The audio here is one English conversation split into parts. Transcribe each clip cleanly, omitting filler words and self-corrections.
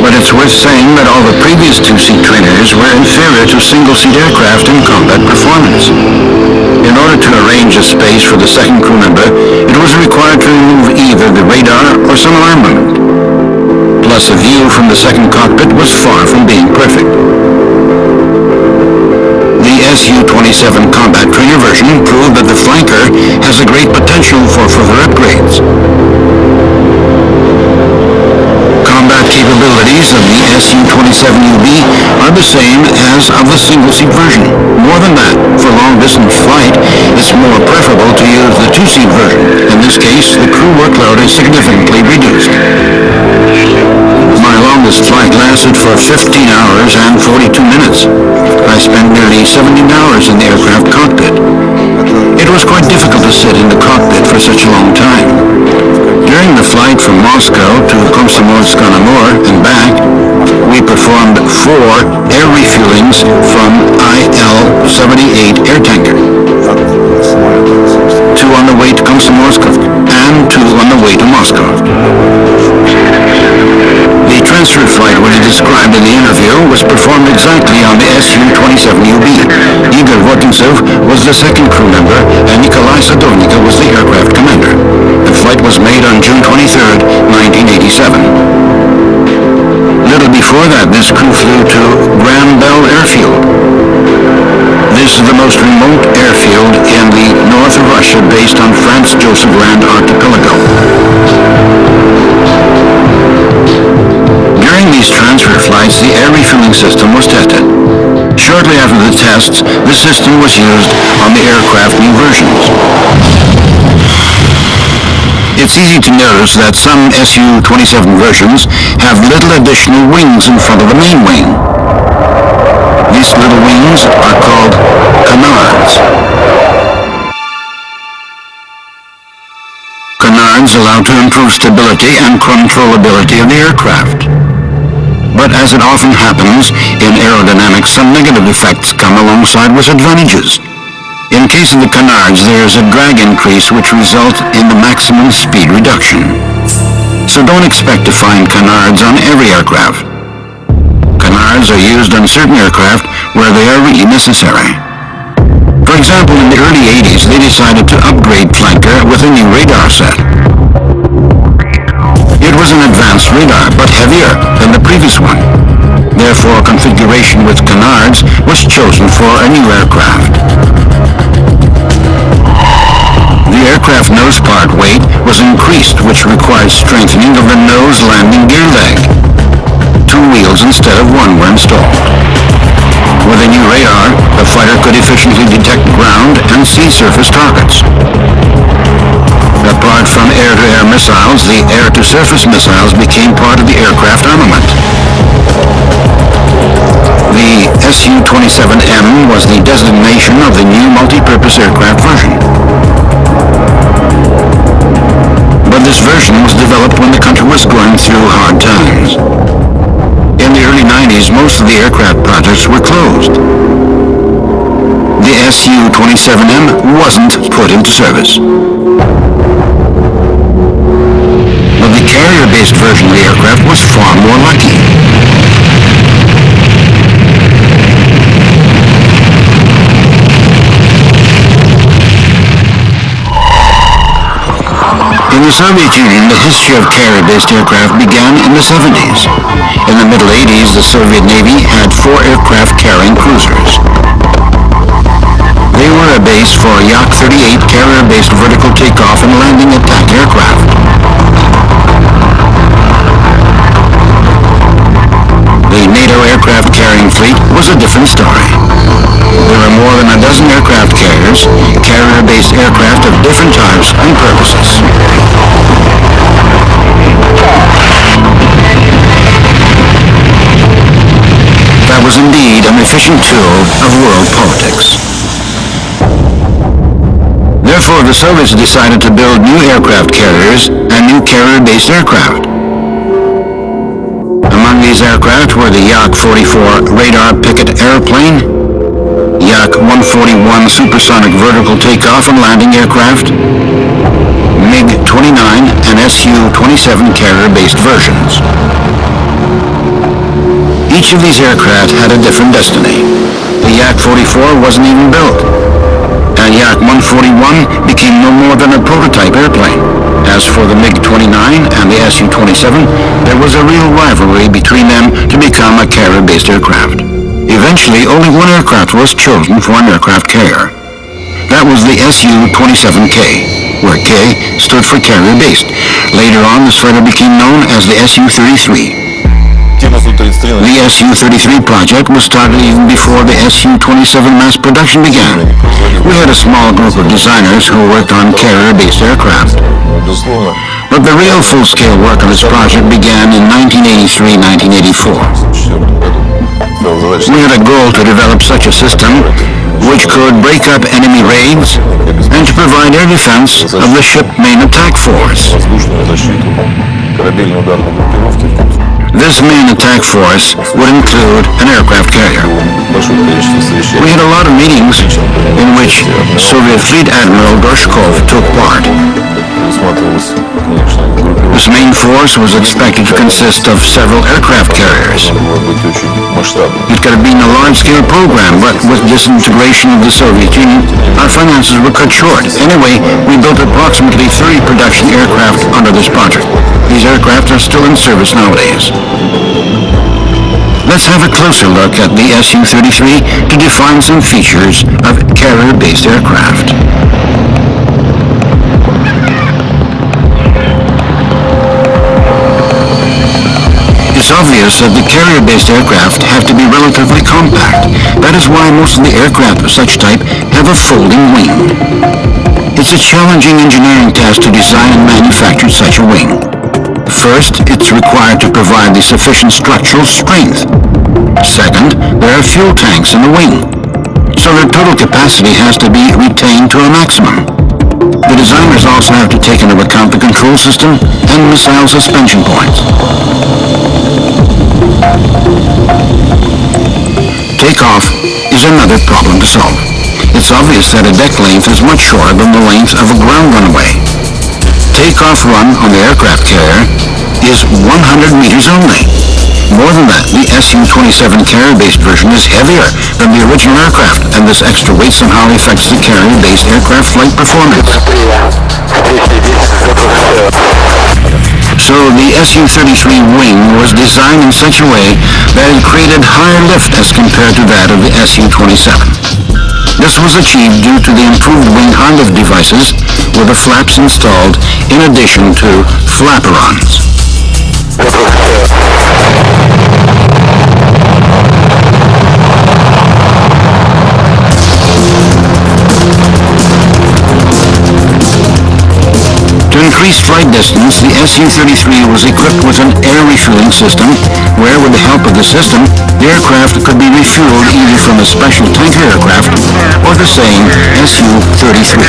But it's worth saying that all the previous two-seat trainers were inferior to single-seat aircraft in combat performance. In order to arrange a space for the second crew member, it was required to remove either the radar or some armament. Plus, a view from the second cockpit was far from being perfect. The Su-27 combat trainer version proved that the flanker has a great potential for further upgrades. Combat capabilities of the Su-27UB are the same as of the single-seat version. More than that, for long-distance flight, it's more preferable to use the two-seat version. In this case, the crew workload is significantly reduced. My longest flight lasted for 15 hours and 42 minutes. I spent nearly 17 hours in the aircraft cockpit. It was quite difficult to sit in the cockpit for such a long time. During the flight from Moscow to Komsomolsk-on-Amur and back, we performed 4 air refuelings from IL-78 air tanker. 2 on the way to Komsomolsk and 2 on the way to Moscow. The transfer flight we described in the interview was performed exactly on the Su-27UB. Igor Vortintsov was the second crew member and Nikolai Sadovnikov was the aircraft commander. The flight was made on June 23, 1987. Little before that, this crew flew to Grand Bell Airfield. This is the most remote airfield in the north of Russia based on Franz Joseph Land archipelago. During these transfer flights, the air refueling system was tested. Shortly after the tests, the system was used on the aircraft new versions. It's easy to notice that some Su-27 versions have little additional wings in front of the main wing. These little wings are called canards. Canards allow to improve stability and controllability of the aircraft. But as it often happens in aerodynamics, some negative effects come alongside with advantages. In case of the canards, there is a drag increase which results in the maximum speed reduction. So don't expect to find canards on every aircraft. Canards are used on certain aircraft where they are really necessary. For example, in the early 80s, they decided to upgrade Flanker with a new radar set. It was an advanced radar, but heavier than the previous one. Therefore, configuration with canards was chosen for a new aircraft. The aircraft nose part weight was increased, which required strengthening of the nose landing gear leg. 2 wheels instead of 1 were installed. With a new radar, the fighter could efficiently detect ground and sea surface targets. Apart from air-to-air missiles, the air-to-surface missiles became part of the aircraft armament. The Su-27M was the designation of the new multi-purpose aircraft version. But this version was developed when the country was going through hard times. In the early 90s, most of the aircraft projects were closed. The Su-27M wasn't put into service. But the carrier-based version of the aircraft was far more lucky. In the Soviet Union, the history of carrier-based aircraft began in the 70s. In the middle 80s, the Soviet Navy had 4 aircraft carrying cruisers. They were a base for Yak-38 carrier-based vertical takeoff and landing attack aircraft. The NATO aircraft carrying fleet was a different story. There are more than a dozen aircraft carriers, carrier-based aircraft of different types and purposes. That was indeed an efficient tool of world politics. Therefore, the Soviets decided to build new aircraft carriers and new carrier-based aircraft. Among these aircraft were the Yak-44 radar picket airplane, Yak-141 supersonic vertical takeoff and landing aircraft, MiG-29 and Su-27 carrier-based versions. Each of these aircraft had a different destiny. The Yak-44 wasn't even built, and Yak-141 became no more than a prototype airplane. As for the MiG-29 and the Su-27, there was a real rivalry between them to become a carrier-based aircraft. Eventually, only one aircraft was chosen for an aircraft carrier. That was the Su-27K, where K stood for carrier-based. Later on, this fighter became known as the Su-33. The Su-33 project was started even before the Su-27 mass production began. We had a small group of designers who worked on carrier-based aircraft. But the real full-scale work on this project began in 1983-1984. We had a goal to develop such a system which could break up enemy raids and to provide air defense of the ship main attack force. This main attack force would include an aircraft carrier. We had a lot of meetings in which Soviet Fleet Admiral Gorshkov took part. This main force was expected to consist of several aircraft carriers. It could have been a large-scale program, but with disintegration of the Soviet Union, our finances were cut short. Anyway, we built approximately 30 production aircraft under this project. These aircraft are still in service nowadays. Let's have a closer look at the Su-33 to define some features of carrier-based aircraft. It's obvious that the carrier-based aircraft have to be relatively compact. That is why most of the aircraft of such type have a folding wing. It's a challenging engineering task to design and manufacture such a wing. First, it's required to provide the sufficient structural strength. Second, there are fuel tanks in the wing, so their total capacity has to be retained to a maximum. The designers also have to take into account the control system and missile suspension points. Takeoff is another problem to solve. It's obvious that a deck length is much shorter than the length of a ground runway. Takeoff run on the aircraft carrier is 100 meters only. More than that, the Su-27 carrier-based version is heavier than the original aircraft, and this extra weight somehow affects the carrier-based aircraft flight performance. So the Su-33 wing was designed in such a way that it created higher lift as compared to that of the Su-27. This was achieved due to the improved wing high lift devices with the flaps installed in addition to flaperons. To increase flight distance, the Su-33 was equipped with an air refueling system where, with the help of the system, the aircraft could be refueled either from a special tanker aircraft or the same Su-33.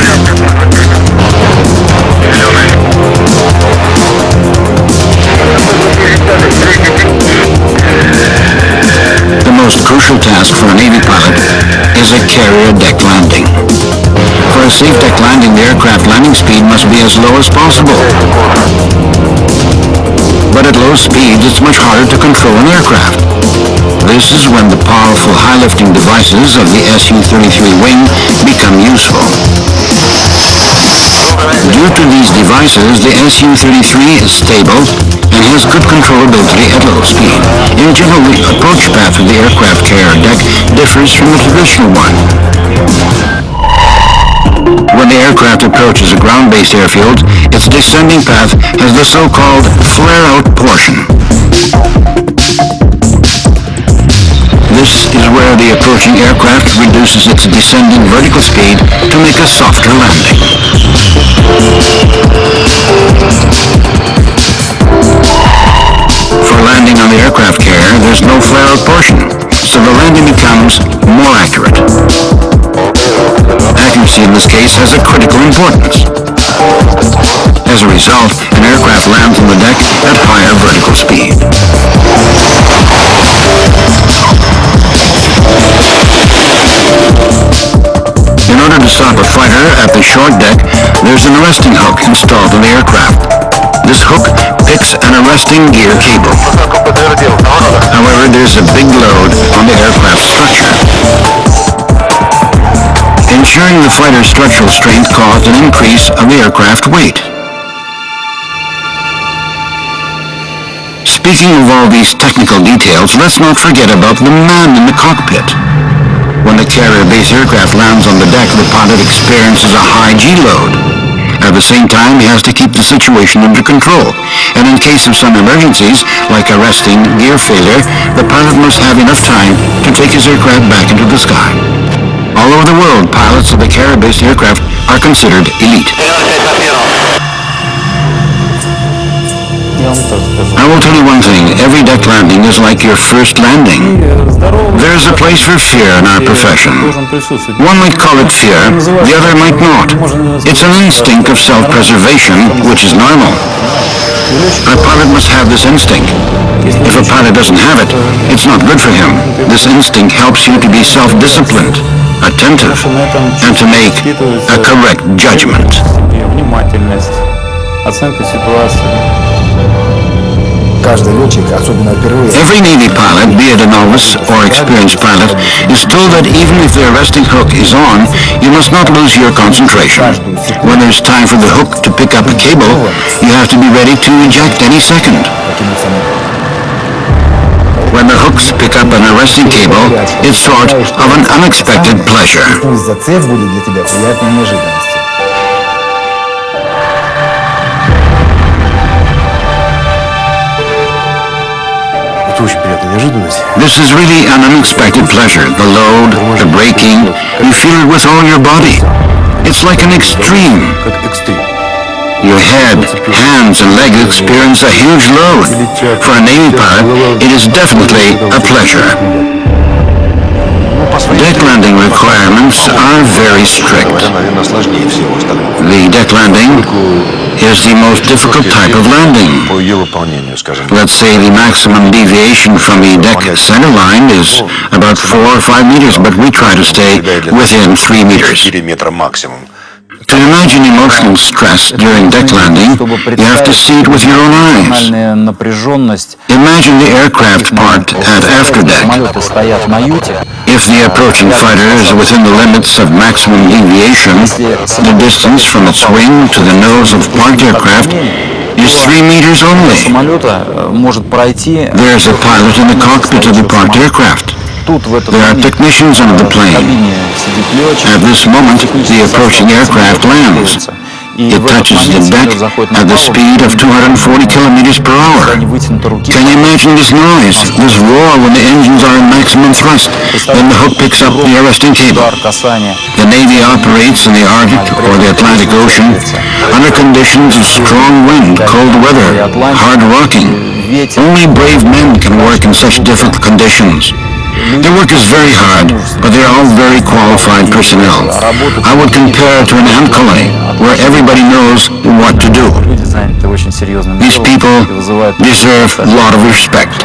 The most crucial task for a Navy pilot is a carrier deck landing. For a safe deck landing, the aircraft landing speed must be as low as possible. But at low speeds, it's much harder to control an aircraft. This is when the powerful high-lifting devices of the Su-33 wing become useful. Due to these devices, the Su-33 is stable and has good controllability at low speed. In general, the approach path of the aircraft carrier deck differs from the traditional one. When the aircraft approaches a ground-based airfield, its descending path has the so-called flare-out portion. This is where the approaching aircraft reduces its descending vertical speed to make a softer landing. For landing on the aircraft carrier, there's no flare-out portion, so the landing becomes more accurate. Accuracy in this case has a critical importance. As a result, an aircraft lands on the deck at higher vertical speed. In order to stop a fighter at the short deck, there's an arresting hook installed in the aircraft. This hook picks an arresting gear cable. However, there's a big Ensuring the fighter's structural strength caused an increase of the aircraft weight. Speaking of all these technical details, let's not forget about the man in the cockpit. When the carrier-based aircraft lands on the deck, the pilot experiences a high G-load. At the same time, he has to keep the situation under control. And in case of some emergencies, like arresting gear failure, the pilot must have enough time to take his aircraft back into the sky. All over the world, pilots of the carrier-based aircraft are considered elite. I will tell you one thing, every deck landing is like your first landing. There's a place for fear in our profession. One might call it fear, the other might not. It's an instinct of self-preservation, which is normal. A pilot must have this instinct. If a pilot doesn't have it, it's not good for him. This instinct helps you to be self-disciplined, attentive, and to make a correct judgment. Every Navy pilot, be it a novice or experienced pilot, is told that even if the arresting hook is on, you must not lose your concentration. When there's time for the hook to pick up a cable, you have to be ready to eject any second. When the hooks pick up an arresting cable, it's sort of an unexpected pleasure. This is really an unexpected pleasure. The load, the braking, you feel it with all your body. It's like an extreme. Your head, hands, and legs experience a huge load. For a Navy pilot, it is definitely a pleasure. Deck landing requirements are very strict. The deck landing is the most difficult type of landing. Let's say the maximum deviation from the deck center line is about 4 or 5 meters, but we try to stay within 3 meters. To imagine emotional stress during deck landing, you have to see it with your own eyes. Imagine the aircraft part at afterdeck. If the approaching fighter is within the limits of maximum deviation, the distance from its wing to the nose of parked aircraft is 3 meters only. There's a pilot in the cockpit of the parked aircraft. There are technicians on the plane. At this moment, the approaching aircraft lands. It touches the deck at the speed of 240 kilometers per hour. Can you imagine this noise, this roar when the engines are in maximum thrust, then the hook picks up the arresting cable? The Navy operates in the Arctic or the Atlantic Ocean under conditions of strong wind, cold weather, hard rocking. Only brave men can work in such difficult conditions. Their work is very hard, but they are all very qualified personnel. I would compare it to an ant colony, where everybody knows what to do. These people deserve a lot of respect.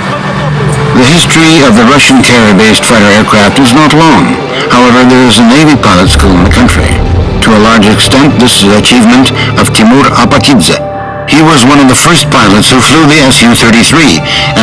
The history of the Russian carrier-based fighter aircraft is not long. However, there is a Navy pilot school in the country. To a large extent, this is the achievement of Timur Apatidze. He was one of the first pilots who flew the Su-33.